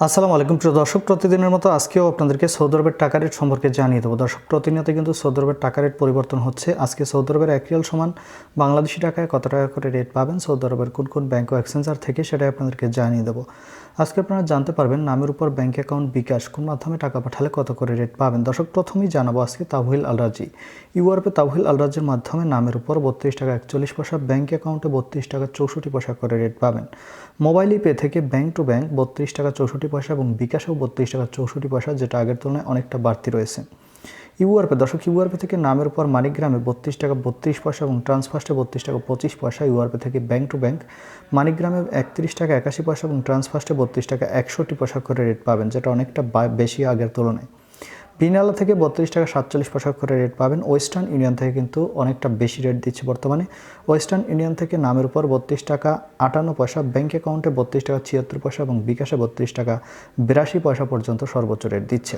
আসসালামু আলাইকুম প্রিয় দর্শক, প্রতিদিনের মতো আজকেও আপনাদেরকে সৌদি আরবের টাকা রেট সম্পর্কে জানিয়ে দেবো। দর্শক, প্রতিনিয়ত কিন্তু সৌদি আরবের টাকা রেট পরিবর্তন হচ্ছে। আজকে সৌদি আরবের 1 রিয়াল সমান বাংলাদেশি টাকায় কত টাকা করে রেট পাবেন সৌদি আরবের কোন কোন ব্যাংক ও এক্সচেঞ্জার থেকে, সেটাই আপনাদেরকে জানিয়ে দেবো। আজকে আপনারা জানতে পারবেন নামের উপর ব্যাংক অ্যাকাউন্ট বিকাশ কোন মাধ্যমে টাকা পাঠালে কত করে রেট পাবেন। দর্শক, প্রথমেই জানাবো আজকে তাবহিল আল রাজি। ইউআরপে তাবহিল আল রাজির মাধ্যমে নামের উপর 32 টাকা 41 পয়সা, ব্যাংক অ্যাকাউন্টে 32 টাকা 64 পয়সা করে রেট পাবেন। মোবাইল পে থেকে ব্যাংক টু ব্যাংক 32 টাকা 64 পয়সা এবং বিকাশেও 32 টাকা 64 পয়সা, যেটা আগের তুলনায় অনেকটা বাড়তি রয়েছে। ইউআরপে দর্শক, ইউআরপে থেকে নামের উপর মানিগ্রামে 32 টাকা 32 পয়সা এবং ট্রান্সফার্স্টে 32 টাকা 25 পয়সা। ইউআরপে থেকে ব্যাংক টু ব্যাংক মানিগ্রামে 31 টাকা 81 পয়সা এবং ট্রান্সফার্স্টে 32 টাকা 61 পয়সা করে রেট পাবেন, যেটা অনেকটা বেশি আগের তুলনায়। বিনালা থেকে 32 টাকা 47 পয়সা করে রেট পাবেন। ওয়েস্টার্ন ইউনিয়ন থেকে কিন্তু অনেকটা বেশি রেট দিচ্ছে বর্তমানে। ওয়েস্টার্ন ইউনিয়ন থেকে নামের উপর 32 টাকা 58 পয়সা, ব্যাংক অ্যাকাউন্টে 32 টাকা 76 পয়সা এবং বিকাশে 32 টাকা 82 পয়সা পর্যন্ত সর্বোচ্চ রেট দিচ্ছে।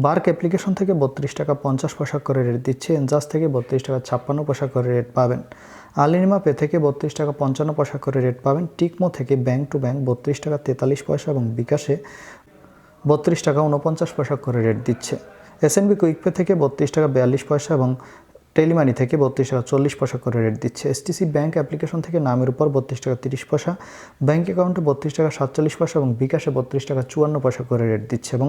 বার্ক অ্যাপ্লিকেশন থেকে 32 টাকা 50 পয়সা করে রেট দিচ্ছে। এনজাস থেকে 32 টাকা 56 পয়সা করে রেট পাবেন। আলিনিমা পে থেকে 32 টাকা 55 পয়সা করে রেট পাবেন। টিকমো থেকে ব্যাংক টু ব্যাংক 32 টাকা 43 পয়সা এবং বিকাশে 32 টাকা 49 পয়সা করে রেট দিচ্ছে। এসএনবি কুইকপে থেকে 32 টাকা 42 পয়সা এবং টেলিমানি থেকে 32 টাকা 40 পয়সা করে রেট দিচ্ছে। এসটিসি ব্যাংক অ্যাপ্লিকেশন থেকে নামের উপর 32 টাকা 30 পয়সা, ব্যাংক অ্যাকাউন্টে 32 টাকা 47 পয়সা এবং বিকাশে 32 টাকা 54 পয়সা করে রেট দিচ্ছে। এবং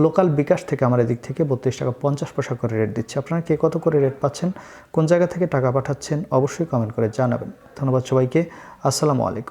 লোকাল বিকাশ থেকে আমার এদিক থেকে 32 টাকা 50 পয়সা করে রেট দিচ্ছে। আপনারা কে কত করে রেট পাচ্ছেন, কোন জায়গা থেকে টাকা পাঠাচ্ছেন, অবশ্যই কমেন্ট করে জানাবেন। ধন্যবাদ সবাইকে। আসসালামু আলাইকুম।